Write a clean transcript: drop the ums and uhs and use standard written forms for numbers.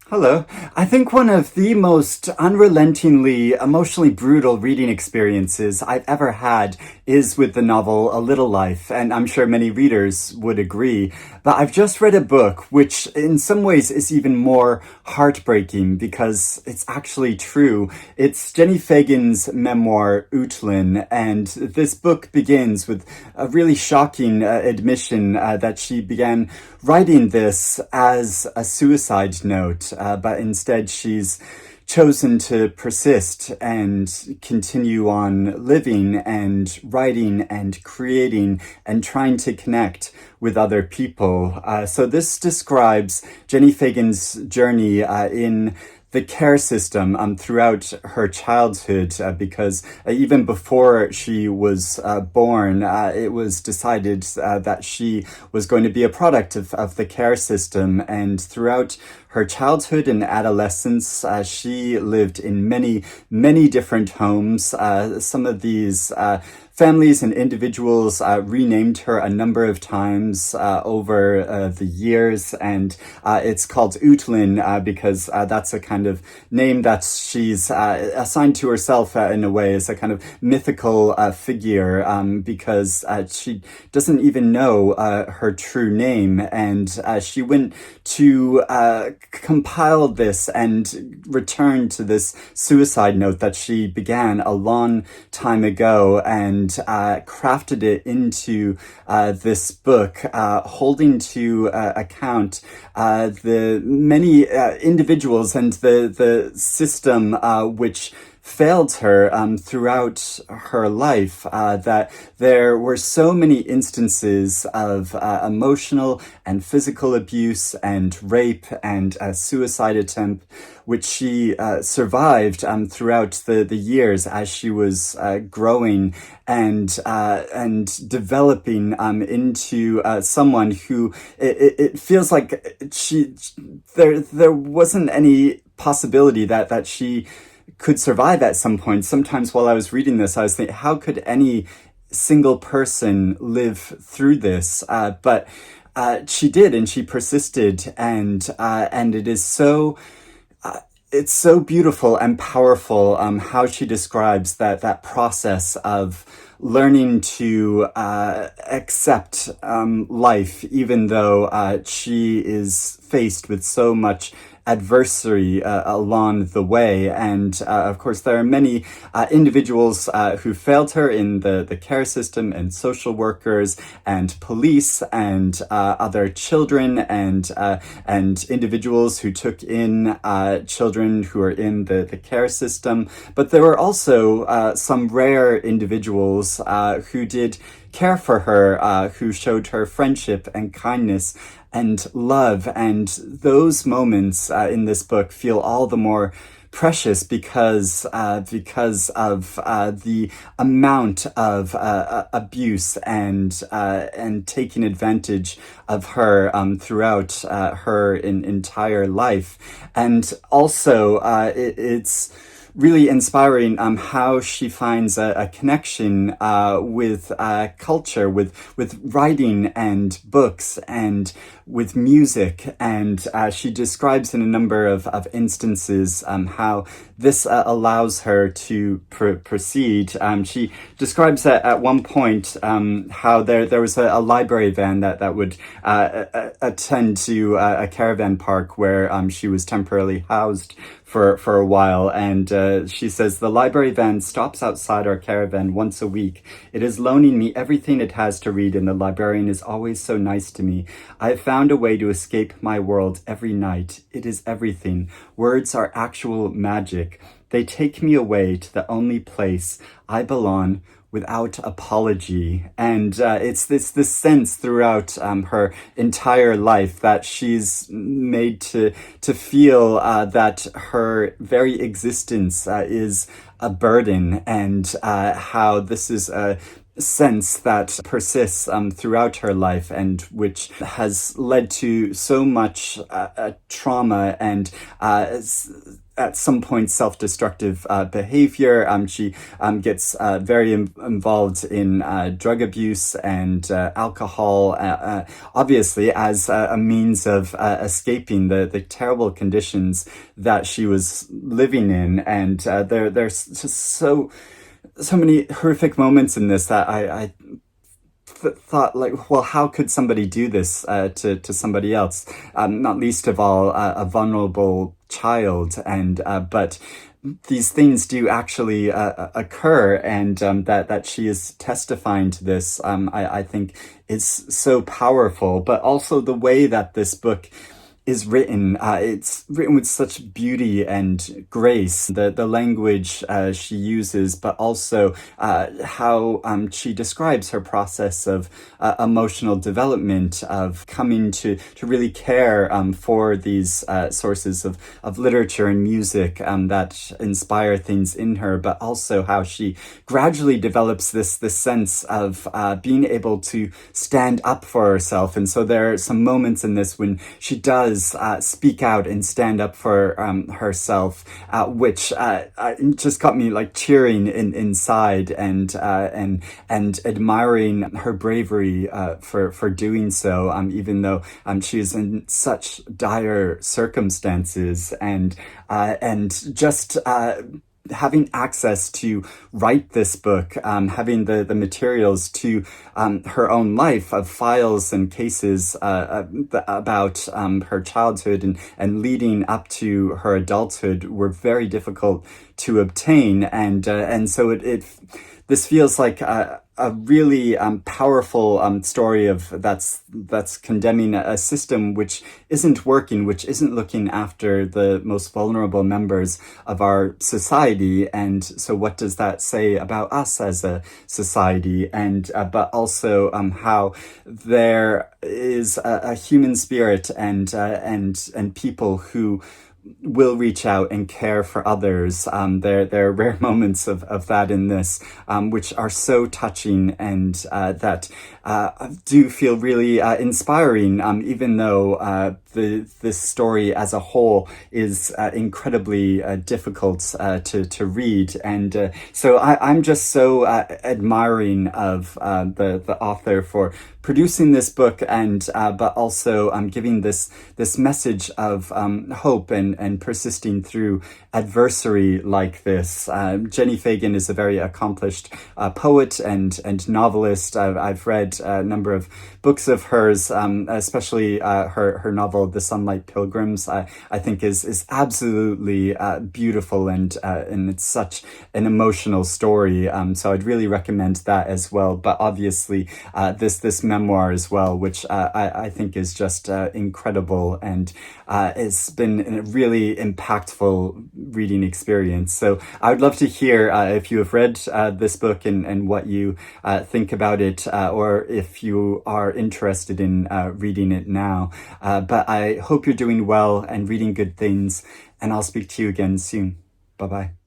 Hello. I think one of the most unrelentingly emotionally brutal reading experiences I've ever had is with the novel A Little Life, and I'm sure many readers would agree. But I've just read a book which, in some ways, is even more heartbreaking because it's actually true. It's Jenni Fagan's memoir, Ootlin, and this book begins with a really shocking admission that she began writing this as a suicide note, but instead she's chosen to persist and continue on living and writing and creating and trying to connect with other people. So this describes Jenni Fagan's journey in the care system throughout her childhood, because even before she was born, it was decided that she was going to be a product of the care system. And throughout her childhood and adolescence, she lived in many, many different homes. Some of these families and individuals renamed her a number of times over the years, and it's called Ootlin because that's a kind of name that she's assigned to herself in a way, as a kind of mythical figure, because she doesn't even know her true name, and she went to compile this and return to this suicide note that she began a long time ago, and crafted it into this book, holding to account the many individuals and the system which failed her throughout her life, that there were so many instances of emotional and physical abuse and rape and suicide attempt, which she survived throughout the years as she was growing and developing into someone who it feels like there wasn't any possibility that she could survive at some point. Sometimes while I was reading this, I was thinking, how could any single person live through this? But she did, and she persisted, and it is so. It's so beautiful and powerful how she describes that process of learning to accept life, even though she is faced with so much adversary along the way. And of course, there are many individuals who failed her in the care system, and social workers and police and other children and individuals who took in children who are in the care system. But there were also some rare individuals who did care for her, who showed her friendship and kindness and love. And those moments in this book feel all the more precious because of the amount of abuse and taking advantage of her throughout her entire life. And also it's really inspiring how she finds a connection with culture, with writing and books and with music. And she describes in a number of instances how this allows her to proceed. She describes that at one point how there was a library van that would attend to a caravan park where she was temporarily housed for a while. And she says, the library van stops outside our caravan once a week. It is loaning me everything it has to read, and the librarian is always so nice to me. I have found a way to escape my world every night. It is everything. Words are actual magic. They take me away to the only place I belong without apology. And it's this sense throughout her entire life that she's made to feel that her very existence is a burden, and how this is a sense that persists throughout her life, and which has led to so much trauma and at some point self-destructive behavior. She gets very involved in drug abuse and alcohol, obviously as a means of escaping the terrible conditions that she was living in. And there's just so many horrific moments in this that I thought, like, well, how could somebody do this to somebody else? Not least of all a vulnerable child. And but these things do actually occur, and that she is testifying to this, I think is so powerful. But also the way that this book is written. It's written with such beauty and grace. The language she uses, but also how she describes her process of emotional development, of coming to really care for these sources of literature and music that inspire things in her, but also how she gradually develops this sense of being able to stand up for herself. And so there are some moments in this when she does speak out and stand up for herself, which just got me like cheering inside, and admiring her bravery for doing so, even though she is in such dire circumstances, and just having access to write this book, having the materials to her own life of files and cases about her childhood and leading up to her adulthood were very difficult to obtain, and so this feels like a really powerful story of that's condemning a system which isn't working, which isn't looking after the most vulnerable members of our society. And so what does that say about us as a society? And but also how there is a human spirit and people who will reach out and care for others. There are rare moments of that in this, which are so touching, and that do feel really inspiring, even though this story as a whole is incredibly difficult to read. And so I'm just so admiring of the author for producing this book, and but also giving this message of hope and persisting through adversary like this. Jenni Fagan is a very accomplished poet and novelist. I've read a number of books of hers, especially her novel The Sunlight Pilgrims. I think is absolutely beautiful, and it's such an emotional story. So I'd really recommend that as well. But obviously this memoir as well, which I think is just incredible, and it's been a really impactful reading experience. So I would love to hear if you have read this book and what you think about it, or if you are interested in reading it now. But I hope you're doing well and reading good things, and I'll speak to you again soon. Bye-bye.